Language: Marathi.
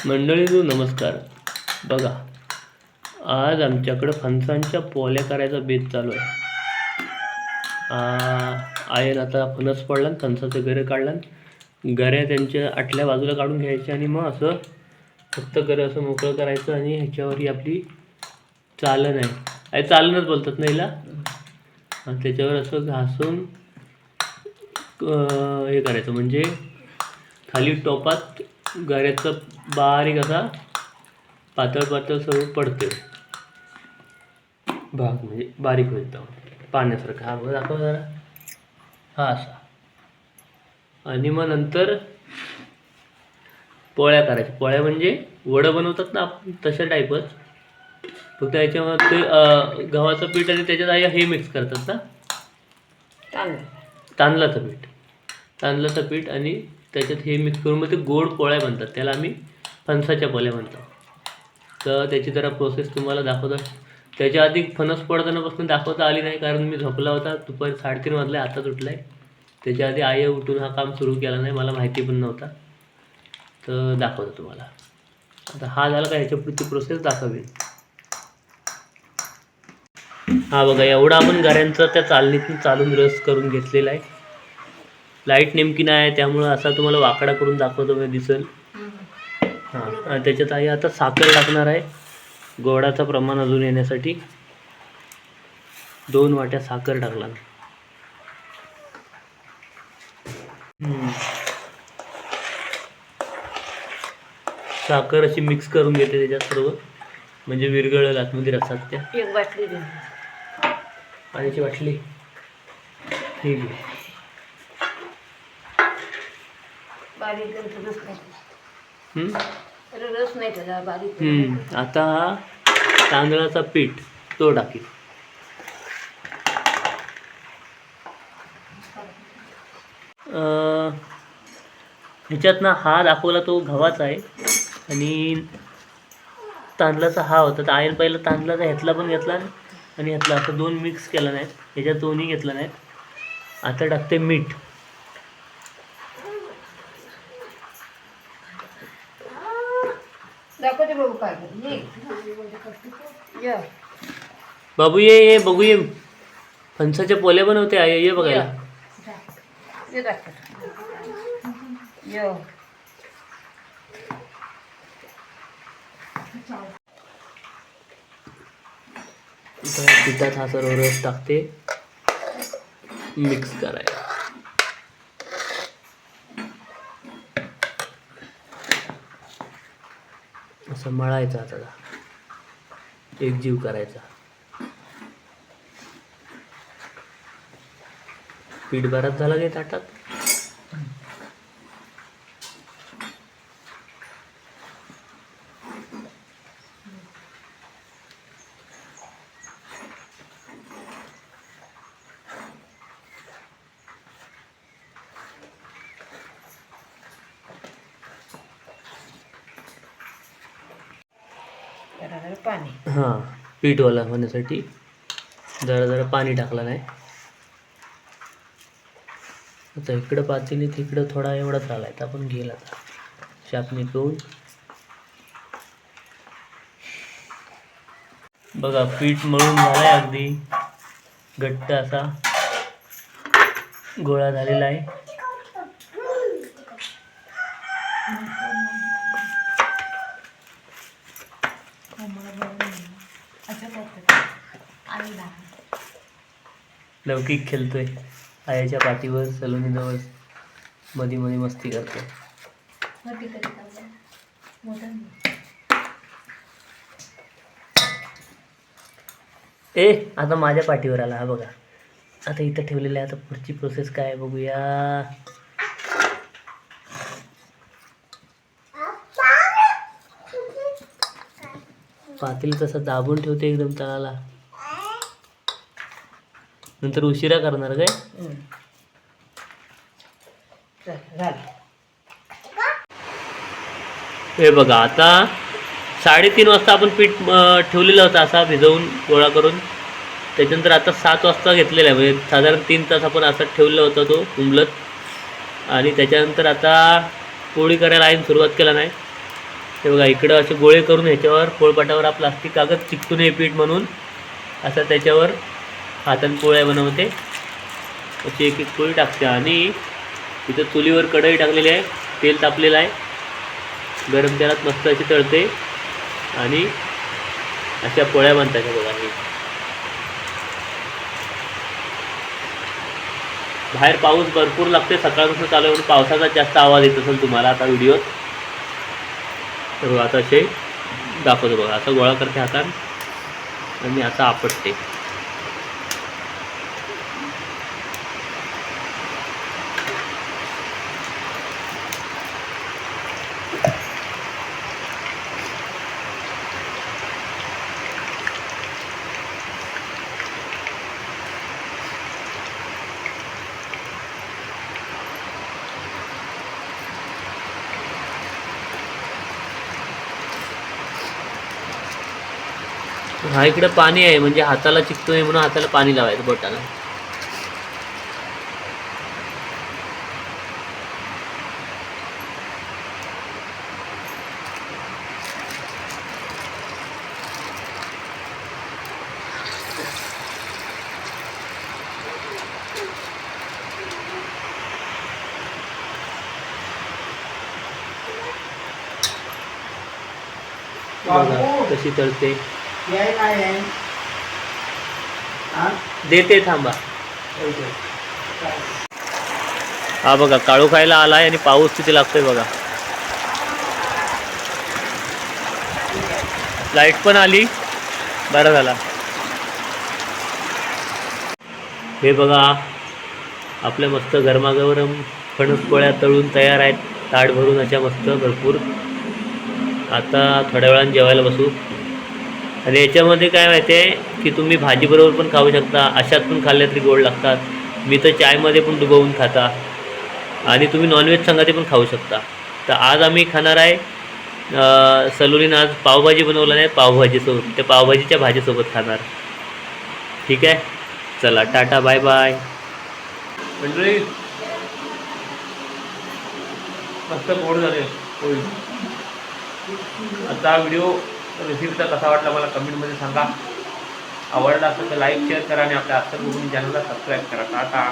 मंडळींनो नमस्कार. बघा, आज आमच्याकडं फणसांच्या पोळ्या करायचा बेत चालू आहे. आयन आता फणस पडला, फणसाचे गरे काढला, गऱ्या त्यांच्या आतल्या बाजूला काढून घ्यायच्या आणि मग असं फक्त गरं असं मोकळं करायचं आणि ह्याच्यावर आपली चालन आहे, चालणच बोलतात ना हिला, आणि त्याच्यावर असं घासून हे करायचं, म्हणजे खाली टोपात गऱ्याचं बारीक असा पातळ पातळ सगळं पडते भाग, म्हणजे बारीक होईल तो पाण्यासारखा. हा बघ दाखव जरा, हा असा. आणि मग नंतर पोळ्या करायच्या. पोळ्या म्हणजे वडं बनवतात ना आपण तशा टाईपच, फक्त याच्यामध्ये गव्हाचं पीठ आणि त्याच्यात हे मिक्स करतात ना, तांदळाचं पीठ आणि त्याच्यात हे मिक्स करून मग ते गोड पोळ्या बनतात. त्याला आम्ही फणसाच्या पोळ्या म्हणतो. तर त्याची जरा प्रोसेस तुम्हाला दाखवतो. त्याच्या आधी फणस पडतानापासून दाखवता आली नाही, कारण मी झोपला होता. दुपारी 3:30 वाजले, आताच उठला आहे. त्याच्या आधी आई उठून हा काम सुरू केला नाही, मला माहिती पण नव्हता. तर दाखवतो तुम्हाला. आता हा झाला का, ह्याच्या पुढची प्रोसेस दाखवेन. हा बघा, एवढा आपण गऱ्यांचा त्या चालणीतून चालून रस करून घेतलेला आहे. लाईट नेमकी नाही आहे, त्यामुळं असा तुम्हाला वाकडा करून दाखवतो मी, दिसेल. हां, आणि त्याच्यात आई आता साखर टाकणार आहे गोडाचं प्रमाण अजून येण्यासाठी. 2 वाट्या साखर टाकला. साखर अशी मिक्स करून घेते त्याच्यात सर्व, म्हणजे विरघळेल आतमध्ये रसात. त्या एक बाटली दे, पाण्याची बाटली. ठीक आहे. बारीक रस नाही त्याला, बारीक. आता हा तांदळाचा पीठ तो टाकील. ह्याच्यात ना हा दाखवला तो गव्हाचा आहे आणि तांदळाचा हा होता. तर आयन पहिला तांदळाचा ह्यातला पण घेतला आणि ह्यातला, असं 2 मिक्स केला नाहीत, ह्याच्यात दोन्ही घेतलं नाहीत. आता टाकते मीठ. बाबू ये बघू, ये फणसाच्या पोळ्या बनवते आहे, ये बघायला. पिठात हा सर्व रस टाकते, मिक्स करायला. असं मळायचं, आता एकजीव करायचा. पीठ बराच झाला गे ताटात. पाणी, हां, पीठवाला होण्यासाठी जरा जरा पाणी टाकलं नाही. आता इकडं पातेली, तिकडं थोडा एवढाच राहिला, तर आपण घेईल आता शापणी करून. बघा, पीठ मळून झालं आहे, अगदी घट्ट असा गोळा झालेला आहे. लौकिक खेळतोय आयाच्या पाठीवर, सलोनीजवळ मध्ये मध्ये मस्ती करतोय. आता माझ्या पाठीवर आला. हा बघा, आता इथं ठेवलेलं आहे. आता पुढची प्रोसेस काय आहे बघूया. पातेली तसं दाबून ठेवते एकदम तळाला, नंतर उशिरा करणार काय. हे बघा, आता 3:30 वाजता आपण पीठ ठेवलेलं होतं असा भिजवून गोळा करून. त्याच्यानंतर आता 7 वाजता घेतलेला आहे, म्हणजे साधारण 3 तास आपण असं ठेवलेला होता तो उमलत. आणि त्याच्यानंतर आता पोळी करायला आईन सुरुवात केला नाही. हे बघा इकडं असे गोळे करून ह्याच्यावर पोळपाटावर हा प्लास्टिक कागद चिकटू नये पीठ म्हणून असं त्याच्यावर हाताने पोळ्या बनवते. अशी एक एक पोळी टाकते आणि इथं चुलीवर कढई टाकलेली आहे, तेल तापलेलं आहे, गरम तेलात मस्त अशी तळते आणि अशा पोळ्या बनतात. हे बघा हे बाहेर पाऊस भरपूर लागते, सकाळपासून चालू आहे म्हणून पावसाचा जास्त आवाज येत असेल तुम्हाला आता व्हिडिओत. तर बघा आता असे दाखवतो बघा, असं गोळा करते हातात आणि असं आपटते. हा इकडे पाणी आहे म्हणजे हाताला चिकटू म्हणून हाताला पाणी लावायचं बोटाला. कशी तळते देते थांबा. हा बघा काळू खायला आलाय आणि पाऊस किती लागतोय बघा. लाईट पण आली, बरं झाला. हे बघा आपल्या मस्त गरमागरम फणस पोळ्या तळून तयार आहेत, ताट भरून अशा मस्त भरपूर. आता थोड्या वेळाने जेवायला बसू. आणि याच्यामध्ये काय माहिती आहे की तुम्ही भाजीबरोबर पण खाऊ शकता, अशात पण खाल्ल्या तरी गोड लागतात. मी तर चायमध्ये पण डुबवून खाता आणि तुम्ही नॉनव्हेज संगाती पण खाऊ शकता. तर आज आम्ही खाणार आहे सलोनीनं आज पावभाजी बनवलं आहे, पावभाजीसोबत त्या पावभाजीच्या भाजीसोबत खाणार. ठीक आहे, चला टाटा बाय बाय मंडळी. मस्त गोड झाले. आता व्हिडिओ रेसिपीचा कसा वाटला मला कमेंटमध्ये सांगा. आवडला असेल तर लाईक शेअर करा आणि आपल्या आजच्या बघून चॅनलला सबस्क्राईब करा. टाटा.